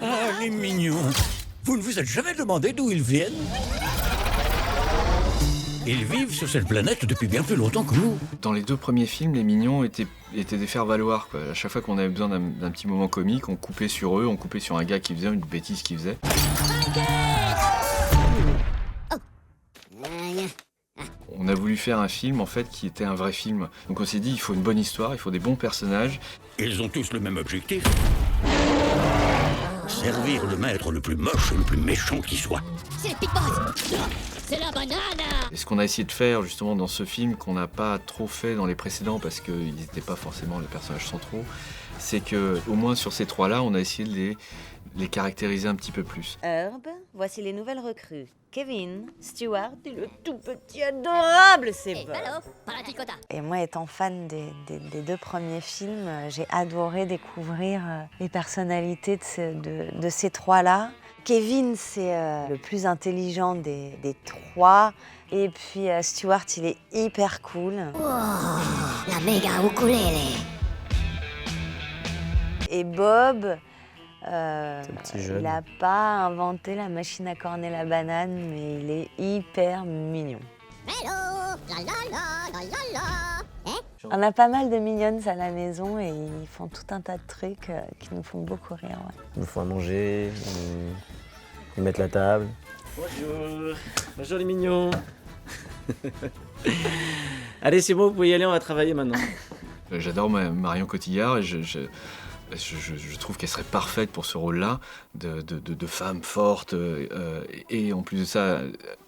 Ah, les mignons. Vous ne vous êtes jamais demandé d'où ils viennent? Ils vivent sur cette planète depuis bien plus longtemps que nous. Dans les 2 premiers films, les mignons étaient des faire-valoir, quoi. À chaque fois qu'on avait besoin d'un petit moment comique, on coupait sur eux, on coupait sur un gars qui faisait une bêtise qu'il faisait. On a voulu faire un film, en fait, qui était un vrai film. Donc on s'est dit, il faut une bonne histoire, il faut des bons personnages. Ils ont tous le même objectif. Servir le maître le plus moche et le plus méchant qui soit. C'est les pickpockets. C'est la banane. Et ce qu'on a essayé de faire, justement, dans ce film, qu'on n'a pas trop fait dans les précédents, parce qu'ils n'étaient pas forcément les personnages centraux, c'est que, au moins sur ces 3-là, on a essayé de les caractériser un petit peu plus. Herb, voici les nouvelles recrues. Kevin, Stuart et le tout petit adorable Et Bob. Ballo, par la tricota. Et moi, étant fan des 2 premiers films, j'ai adoré découvrir les personnalités de ces 3-là. Kevin, c'est le plus intelligent des 3. Et puis Stuart, il est hyper cool. Oh, la méga ukulélé. Et Bob, petit jeune. il n'a pas inventé la machine à corner la banane, mais il est hyper mignon. Hello, la la la la la la. Hein? On a pas mal de mignonnes à la maison et ils font tout un tas de trucs qui nous font beaucoup rire. Ouais. Ils nous font à manger, ils mettent la table. Bonjour. Bonjour les mignons. Allez, c'est bon, vous pouvez y aller, on va travailler maintenant. J'adore Marion Cotillard et je trouve qu'elle serait parfaite pour ce rôle-là, de femme forte, et en plus de ça,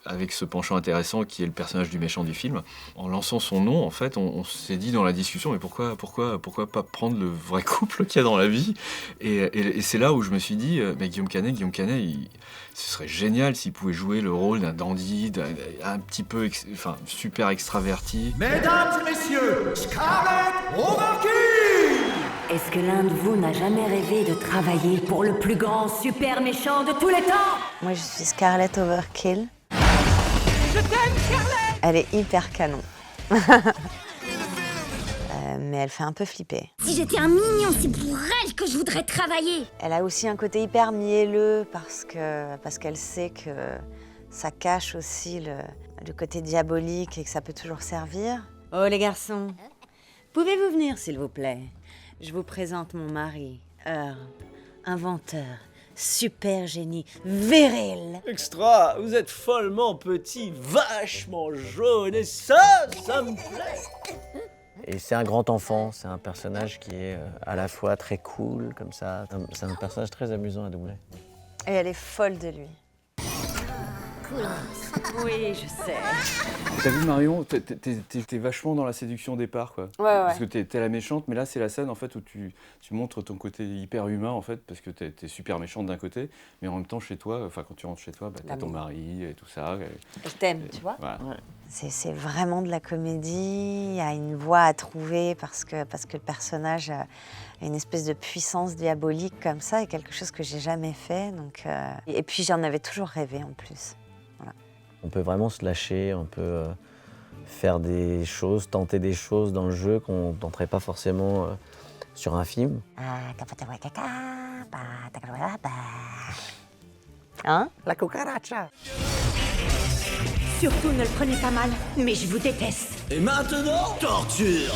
avec ce penchant intéressant qui est le personnage du méchant du film. En lançant son nom, en fait, on s'est dit dans la discussion, mais pourquoi pas prendre le vrai couple qu'il y a dans la vie? Et c'est là où je me suis dit, Guillaume Canet, ce serait génial s'il pouvait jouer le rôle d'un dandy, un petit peu, super extraverti. Mesdames et messieurs, Scarlett Overkill! Est-ce que l'un de vous n'a jamais rêvé de travailler pour le plus grand super méchant de tous les temps? Moi, je suis Scarlett Overkill. Je t'aime, Scarlett! Elle est hyper canon. Mais elle fait un peu flipper. Si j'étais un mignon, c'est pour elle que je voudrais travailler. Elle a aussi un côté hyper mielleux parce qu'elle sait que ça cache aussi le côté diabolique et que ça peut toujours servir. Oh les garçons, pouvez-vous venir s'il vous plaît? Je vous présente mon mari, Herb, inventeur, super génie, viril. Extra, vous êtes follement petit, vachement jaune, et ça me plaît. Et c'est un grand enfant, c'est un personnage qui est à la fois très cool, comme ça. C'est un personnage très amusant à doubler. Et elle est folle de lui. Oui, je sais. T'as vu Marion, t'es vachement dans la séduction au départ, quoi. Ouais. Parce que t'es la méchante, mais là c'est la scène en fait où tu montres ton côté hyper humain en fait, parce que t'es super méchante d'un côté, mais en même temps chez toi, enfin quand tu rentres chez toi, t'as ton mari et tout ça. Je t'aime, tu vois. Voilà. Ouais. C'est vraiment de la comédie, il y a une voix à trouver parce que le personnage a une espèce de puissance diabolique comme ça et quelque chose que j'ai jamais fait. Donc, et puis j'en avais toujours rêvé en plus. Voilà. On peut vraiment se lâcher, on peut faire des choses, tenter des choses dans le jeu qu'on ne tenterait pas forcément sur un film. Hein? La cucaracha. Surtout ne le prenez pas mal, mais je vous déteste. Et maintenant, torture.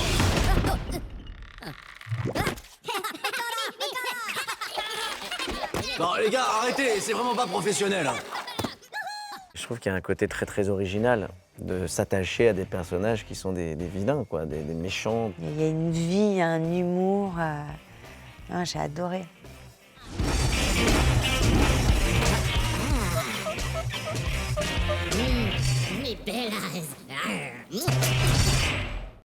Non les gars, arrêtez, c'est vraiment pas professionnel. Je trouve qu'il y a un côté très très original de s'attacher à des personnages qui sont des vilains, quoi, des méchants. Il y a une vie, un humour. J'ai adoré.